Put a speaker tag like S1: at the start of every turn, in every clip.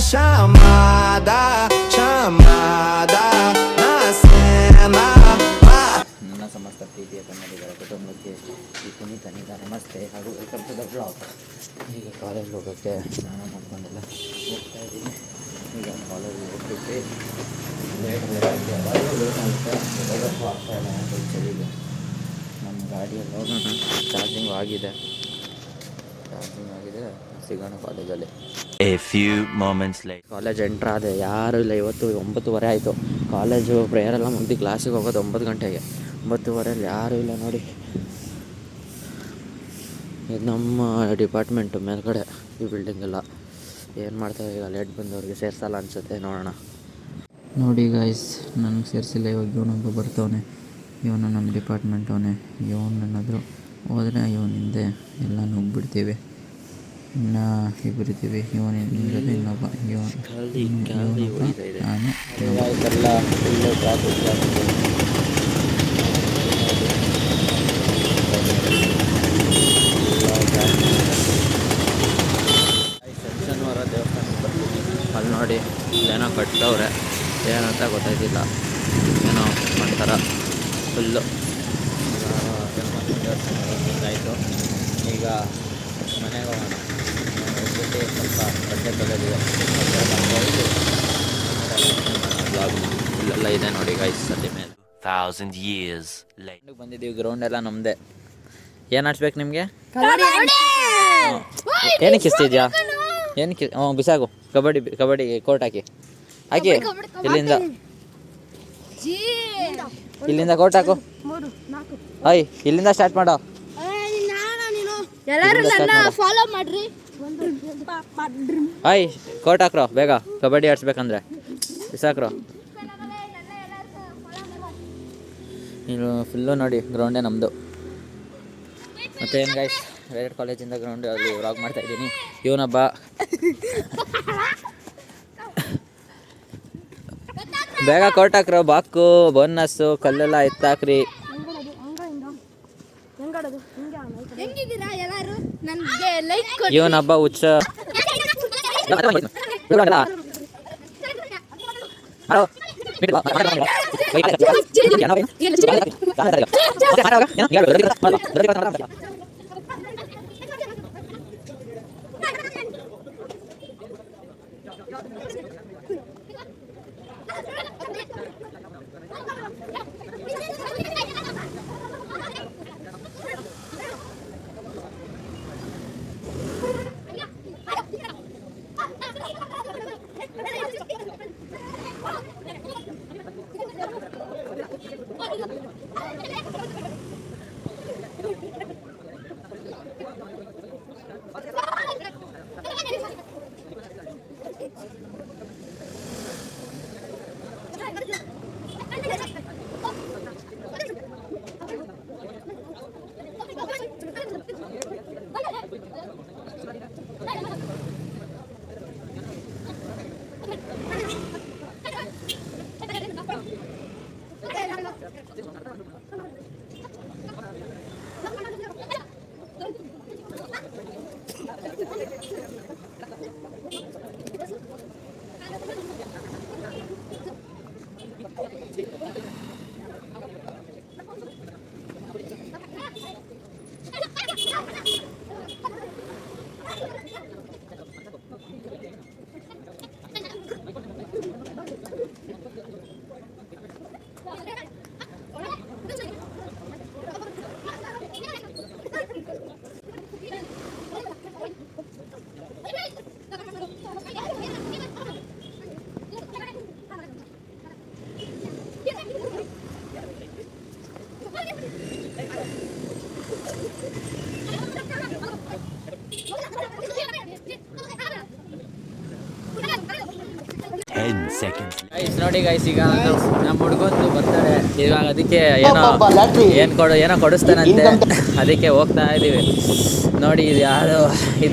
S1: chamada, chamada na cena.
S2: ನನ್ನ ಸಮಸ್ತ ಪ್ರೀತಿಯ ಕನ್ನಡಿಗರ ಕುಟುಂಬಕ್ಕೆ ಈ ಪುನೀತನಿಗ ನಮಸ್ತೆ ಹಾಗೂ ವೆಲ್ಕಮ್ ಟು ದ ಬ್ಲಾಗ್. ಈಗ ಕಾಲೇಜ್ ಹೋಗೋಕ್ಕೆ ಸ್ನಾನ ಮಾಡ್ಕೊಂಡೆಲ್ಲ ಹೋಗ್ತಾ ಇದ್ದೀನಿ. ಈಗ ಕಾಲೇಜ್ ಹೋಗ್ಬಿಟ್ಟು ಲೇಟ್ ಆಗುತ್ತೆ, ಹೋಗೋಕ್ಕೂ ಆಗ್ತಾ ಇಲ್ಲ ಚಳಿಗೆ. ನಮ್ಮ ಗಾಡಿಯಲ್ಲಿ ಹೋಗೋಣ. ಚಾರ್ಜಿಂಗ್ ಆಗಿದೆ, ಸಿಗೋಣ ಕಾಲೇಜಲ್ಲಿ.
S3: A few moments later.
S2: College entry ಆದೆ, ಯಾರೂ ಇಲ್ಲ. ಇವತ್ತು 9:30 ಆಯಿತು. ಕಾಲೇಜು ಪ್ರೇಯರ್ ಎಲ್ಲ ಮುಗ್ದು ಕ್ಲಾಸಿಗೆ ಹೋಗೋದು 9 ಗಂಟೆಗೆ. 9:30 ಯಾರೂ ಇಲ್ಲ ನೋಡಿ. ಇದು ನಮ್ಮ ಡಿಪಾರ್ಟ್ಮೆಂಟು ಮೇಲ್ಗಡೆ ಈ ಬಿಲ್ಡಿಂಗ್ ಎಲ್ಲ. ಏನು ಮಾಡ್ತಾರೆ ಈಗ, ಲೇಟ್ ಬಂದವ್ರಿಗೆ ಸೇರಿಸಲ್ಲ ಅನಿಸುತ್ತೆ, ನೋಡೋಣ. ನೋಡಿ ಗೈಸ್, ನನಗೆ ಸೇರಿಸಿಲ್ಲ. ಇವಾಗ ಇವನೊಬ್ಬ ಬರ್ತವನೆ, ಇವನು ನಮ್ಮ ಡಿಪಾರ್ಟ್ಮೆಂಟ್ ಅವನೇ. ಇವನೇನಾದರೂ ಹೋದರೆ ಇವನ ಹಿಂದೆ ಎಲ್ಲ ನುಗ್ಗಿಬಿಡ್ತೀವಿ. ಇನ್ನು ಇಬ್ಬರಿದ್ದೀವಿ, ಇವನು ನಿಲ್ಲೋದು ಇನ್ನೊಬ್ಬ, ಇವನು ನಾನು. ಎಲ್ಲ ಫುಲ್ಲು ಟ್ರಾಫಿಕ್ ಶನಿವಾರ ದೇವಸ್ಥಾನಕ್ಕೆ ಬರ್ತೀನಿ. ಅಲ್ಲಿ ನೋಡಿ ಏನೋ ಕಟ್ಟವ್ರೆ, ಏನಂತ ಗೊತ್ತಾಯ್ತಿಲ್ಲ. ಏನೋ ಒಂಥರ ಫುಲ್ಲು ಆಯಿತು. ಈಗ ಮನೆಗೆ ಹೋಗೋಣ. ಹೋಗ್ಬಿಟ್ಟು ಸ್ವಲ್ಪ ಬಟ್ಟೆ ತೊಳೆದಿದೆ, ಬ್ಲಾಗ್ ಇಲ್ಲೆಲ್ಲ ಇದೆ ನೋಡಿ ಗೈಸ್. ಅಲ್ಲಿ ಮೇಲೆ
S3: 1000 years later.
S2: ಬಂದಿದ್ದೀವಿ. ಗ್ರೌಂಡ್ ಎಲ್ಲ ನಮ್ಮದೇ. ಏನು ಆಡ್ಸ್ಬೇಕು ನಿಮಗೆ? ಏನಕ್ಕೆ ಇಸ್ತಿದ್ಯಾ? ಏನಕ್ಕೆ? ಬಿಸಾಗು. ಕಬಡ್ಡಿ ಕೋರ್ಟ್ ಹಾಕಿ ಇಲ್ಲಿಂದ ಕೋರ್ಟ್ ಹಾಕು. ಅಯ್, ಇಲ್ಲಿಂದ ಸ್ಟಾರ್ಟ್ ಮಾಡೋ. ಅಯ್, ಕೋರ್ಟ್ ಹಾಕ್ರೋ ಬೇಗ, ಕಬಡ್ಡಿ ಆಡ್ಸ್ಬೇಕಂದ್ರೆ. ಬಿಸಾಕ್ರೋ. ನೀನು ಫುಲ್ಲು ನೋಡಿ ಗ್ರೌಂಡೇ ನಮ್ಮದು. ಮತ್ತು ಏನು ಗೈಸ್, ರೇಡ್ ಕಾಲೇಜಿಂದ ಗ್ರೌಂಡ್ ಅಲ್ಲಿ ವ್ಲಾಗ್ ಮಾಡ್ತಾಯಿದ್ದೀನಿ. ಇವನೊಬ್ಬ ಬೇಗ ಕೋರ್ಟ್ ಹಾಕ್ರೋ. ಬಾಕು, ಬೋನಸ್ಸು, ಕಲ್ಲೆಲ್ಲ ಎತ್ತಾಕ್ರಿ. ಇವನೊಬ್ಬ ಹುಚ್ಚ. ನೋಡಿ ಗೈಸ್, ಈಗ ನಮ್ಮ ಹುಡುಗಂದು ಬರ್ತಾರೆ ಇವಾಗ. ಅದಕ್ಕೆ ಏನೋ ಕೊಡಿಸ್ತಾನಂತೆ, ಅದಕ್ಕೆ ಹೋಗ್ತಾ ಇದ್ದೀವಿ. ನೋಡಿ ಇದು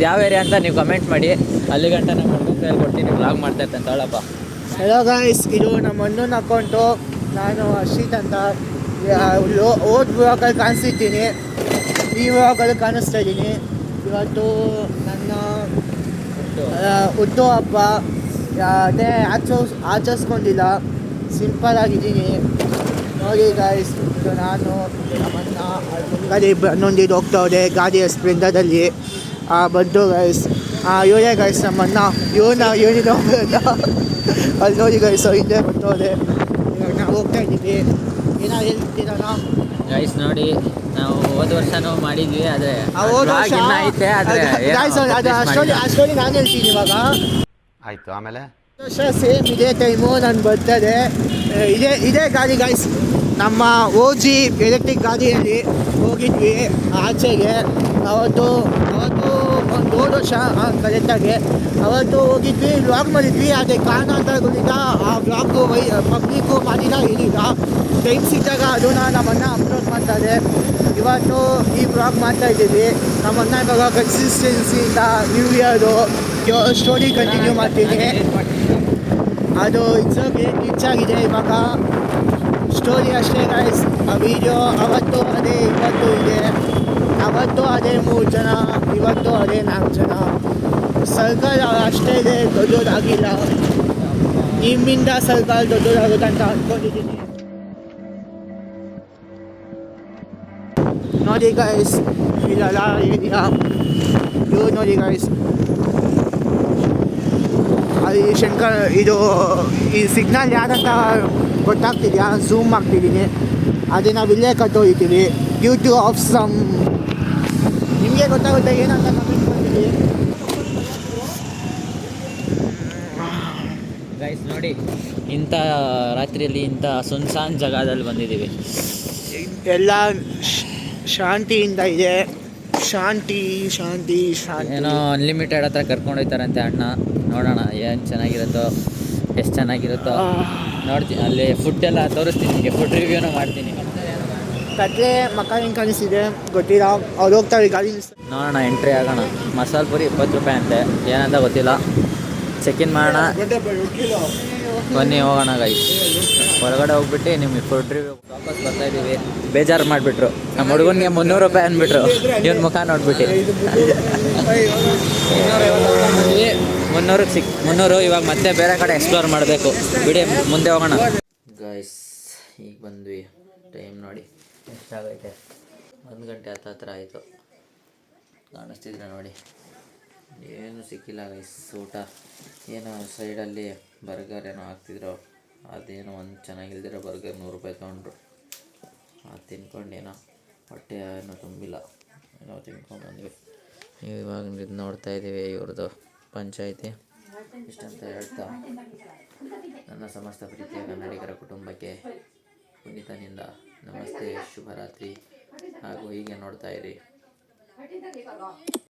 S2: ಯಾವ ಏರಿಯಾ ಅಂತ ನೀವು ಕಮೆಂಟ್ ಮಾಡಿ. ಅಲ್ಲಿ ಗಂಟ ನಮ್ಮ ಹುಡುಗನ ಕೈಯಲ್ಲಿ ಕೊಡ್ತೀನಿ, ಬ್ಲಾಗ್ ಮಾಡ್ತಾ ಇರ್ತಾನೆ. ತಗೊಳಪ್ಪ.
S4: ಹಲೋ ಗೈಸ್, ಇದು ನಮ್ಮ ಅಣ್ಣನ ಅಕೌಂಟು. ನಾನು ಅಶ್ವಿತ್ ಅಂತ. ಓದ್ ಬ್ಲಾಗಲ್ಲಿ ಕಾಣಿಸ್ತಿದ್ದೀನಿ, ಈ ಬ್ಲಾಗಲ್ಲಿ ಕಾಣಿಸ್ತಾ ಇದ್ದೀನಿ. ಇವತ್ತು ನನ್ನ ಹುಟ್ಟು ಹಬ್ಬ. ಅದೇ ಆಚರಿಸ್ಕೊಂಡಿಲ್ಲ, ಸಿಂಪಲ್ ಆಗಿದ್ದೀನಿ. ನೋಡಿ ಗಾಯ್ಸ್, ಇದು ನಾನು ನಮ್ಮನ್ನ ಮುಂಗಡೆ ಹನ್ನೊಂದಿದ್ದು ಹೋಗ್ತಾವ್ರೆ ಗಾಡಿಯ ಸ್ಪ್ಲೆಂಡರಲ್ಲಿ ಬಂದು ಗೈಸ್. ಇವರೇ ಗೈಸ್ ನಮ್ಮನ್ನ, ಇವನಿಗೆ ಅಲ್ಲಿ ನೋಡಿ ಗೈಸ್ ಹಿಂದೆ ಬರ್ತಾವ್ರೆ. ಇವಾಗ ನಾವು ಹೋಗ್ತಾ ಇದ್ದೀವಿ. ಏನೋ ಹೇಳ್ತೀರಣ್ಣ?
S2: ಗೈಸ್ ನೋಡಿ, ನಾವು ಹೋದ ವರ್ಷನೂ ಮಾಡಿದ್ವಿ, ಆದರೆ ಐತೆ,
S4: ಅಷ್ಟೊಂದು ನಾನು ಹೇಳ್ತೀನಿ ಇವಾಗ.
S5: ಆಯಿತು, ಆಮೇಲೆ
S4: ವರ್ಷ ಸೇಮ್ ಇದೇ ಟೈಮು ನಾನು ಬರ್ತದೆ. ಇದೇ ಗಾಡಿ ಗೈಸ್, ನಮ್ಮ OG ಎಲೆಕ್ಟ್ರಿಕ್ ಗಾಡಿಯಲ್ಲಿ ಹೋಗಿದ್ವಿ ಆಚೆಗೆ. ಅವತ್ತು ಒಂದು ವರ್ಷ ಕರೆಕ್ಟಾಗಿ ಅವತ್ತು ಹೋಗಿದ್ವಿ, ವ್ಲಾಗ್ ಮಾಡಿದ್ವಿ. ಅದೇ ಕಾರಣಾಂತರಗಳಿಂದ ಆ ವ್ಲಾಗು ಪಬ್ಲಿಕ್ಕು ಮಾಡಿಲ್ಲ, ಏನಿಲ್ಲ. ಟೈಮ್ ಸಿಕ್ಕಾಗ ಅದನ್ನು ನಮ್ಮನ್ನ ಅಪ್ಲೋಡ್ ಮಾಡ್ತಾರೆ. ಇವತ್ತು ಈ ವ್ಲಾಗ್ ಮಾಡ್ತಾಯಿದ್ದೀವಿ. ನಮ್ಮನ್ನ ಇವಾಗ ಕನ್ಸಿಸ್ಟೆನ್ಸಿಯಿಂದ ನ್ಯೂ ಇಯರ್ದು ಸ್ಟೋರಿ ಕಂಟಿನ್ಯೂ ಮಾಡ್ತೀನಿ. ಅದು ರೀಚ್ ಆಗಿದೆ ಇವಾಗ. ಸ್ಟೋರಿ ಅಷ್ಟೇ ಗೈಸ್. ಆ ವಿಡಿಯೋ ಅವತ್ತು ಅದೇ, ಇವತ್ತು ಇದೆ. ಅವತ್ತು ಅದೇ 3 ಜನ, ಇವತ್ತು ಅದೇ 4 ಜನ. ಸರ್ಕಲ್ ಅಷ್ಟೇ ಇದೆ, ದೊಡ್ಡದಾಗಿಲ್ಲ. ನಿಮ್ಮಿಂದ ಸರ್ಕಲ್ ದೊಡ್ಡದಾಗುತ್ತೆ ಅಂತ ಅಂದ್ಕೊಂಡಿದ್ದೀನಿ. ನೋಡಿ ಗೈಸ್, ಇಲ್ಲೆಲ್ಲ ಏನಿಲ್ಲ. ಇವ್ರು ನೋಡಿ ಗೈಸ್, ಅಲ್ಲಿ ಶಂಕರ್, ಇದು ಈ ಸಿಗ್ನಲ್ ಯಾರಂತ ಗೊತ್ತಾಗ್ತಿದೆಯಾ? ಝೂಮ್ ಮಾಡ್ತಿದ್ದೀನಿ. ಅದೇ ನಾವು ಇಲ್ಲೇ ಕಟ್ಟೋಗ್ತೀವಿ ಡ್ಯೂ ಟು ಆಫ್ ಸಮ್. ನಿಮಗೆ ಗೊತ್ತಾಗುತ್ತೆ ಏನಂತ ಕಮೆಂಟ್ ಮಾಡ್ತೀವಿ
S2: ಗೈಸ್. ನೋಡಿ, ಇಂಥ ರಾತ್ರಿಯಲ್ಲಿ ಇಂಥ ಸುನ್ಸಾನ್ ಜಾಗದಲ್ಲಿ ಬಂದಿದ್ದೀವಿ.
S4: ಎಲ್ಲ ಶಾಂತಿಯಿಂದ ಇದೆ. ಶಾಂತಿ ಶಾಂತಿ ಶಾಂತಿ.
S2: ಏನೋ ಅನ್ಲಿಮಿಟೆಡ್ ಹತ್ರ ಕರ್ಕೊಂಡು ಹೋಗ್ತಾರಂತೆ ಅಣ್ಣ. ನೋಡೋಣ ಏನು ಚೆನ್ನಾಗಿರುತ್ತೋ, ಎಷ್ಟು ಚೆನ್ನಾಗಿರುತ್ತೋ ನೋಡ್ತೀನಿ. ಅಲ್ಲಿ ಫುಡ್ ಎಲ್ಲ ತೋರಿಸ್ತೀನಿ ನಿಮಗೆ, ಫುಡ್ ರಿವ್ಯೂನೂ ಮಾಡ್ತೀನಿ.
S4: ಕತ್ಲೆ ಮಕ್ಕ ಹೆಂಗೆ ಕಾಣಿಸ್ತಿದೆ ಗೊತ್ತಿಲ್ಲ. ಅವ್ರು ಹೋಗ್ತಾರೆ ಗಾಡಿ.
S2: ನೋಡೋಣ, ಎಂಟ್ರಿ ಆಗೋಣ. ಮಸಾಲೆ ಪುರಿ 20 ರೂಪಾಯಿ ಅಂತೆ, ಏನಂತ ಗೊತ್ತಿಲ್ಲ. ಚೆಕ್-ಇನ್ ಮಾಡೋಣ, ಬನ್ನಿ ಹೋಗೋಣ ಗೈಸ್. ಹೊರಗಡೆ ಹೋಗ್ಬಿಟ್ಟು ನಿಮಗೆ ಫುಡ್ ರಿವ್ಯೂ ವಾಪಸ್ ಬರ್ತಾಯಿದ್ದೀವಿ. ಬೇಜಾರು ಮಾಡಿಬಿಟ್ರು ನಮ್ಮ ಹುಡುಗನಿಗೆ 300 ರೂಪಾಯಿ ಅಂದ್ಬಿಟ್ರು. ಇವನ್ ಮುಖ ನೋಡ್ಬಿಟ್ಟು 300. ಇವಾಗ ಮತ್ತೆ ಬೇರೆ ಕಡೆ ಎಕ್ಸ್ಪ್ಲೋರ್ ಮಾಡಬೇಕು. ಬಿಡಿ, ಮುಂದೆ ಹೋಗೋಣ ಗೈಸ್. ಈಗ ಬಂದ್ವಿ. ಟೈಮ್ ನೋಡಿ ಎಷ್ಟಾಗೈತೆ, 1 ಗಂಟೆ ಹತ್ರ ಆಯಿತು. ಕಾಣಿಸ್ತಿದ್ರೆ ನೋಡಿ, ಏನು ಸಿಕ್ಕಿಲ್ಲ ಗೈಸ್. ಊಟ ಏನೋ ಸೈಡಲ್ಲಿ ಬರ್ಗರ್ ಏನೋ ಹಾಕ್ತಿದ್ರು, ಅದೇನೋ ಒಂದು ಚೆನ್ನಾಗಿಲ್ದಿರೋ ಬರ್ಗರ್ 100 ರೂಪಾಯಿ ತೊಗೊಂಡ್ರು. ಅದು ತಿನ್ಕೊಂಡೇನೋ ಹೊಟ್ಟೆ ಏನೋ ತುಂಬಿಲ್ಲ, ಏನೋ ತಿನ್ಕೊಂಡ್ಬಂದ್ವಿ. ಇವಾಗ ಇದು ನೋಡ್ತಾ ಇದ್ದೀವಿ ಇವ್ರದ್ದು ಪಂಚಾಯಿತಿ. ಇಷ್ಟಂತ ಹೇಳ್ತಾ ನನ್ನ ಸಮಸ್ತ ಪ್ರೀತಿಯ ಕನ್ನಡಿಗರ ಕುಟುಂಬಕ್ಕೆ ಪುನೀತನಿಂದ ನಮಸ್ತೆ, ಶುಭರಾತ್ರಿ. ಹಾಗೂ ಹೀಗೆ ನೋಡ್ತಾ ಇರಿ.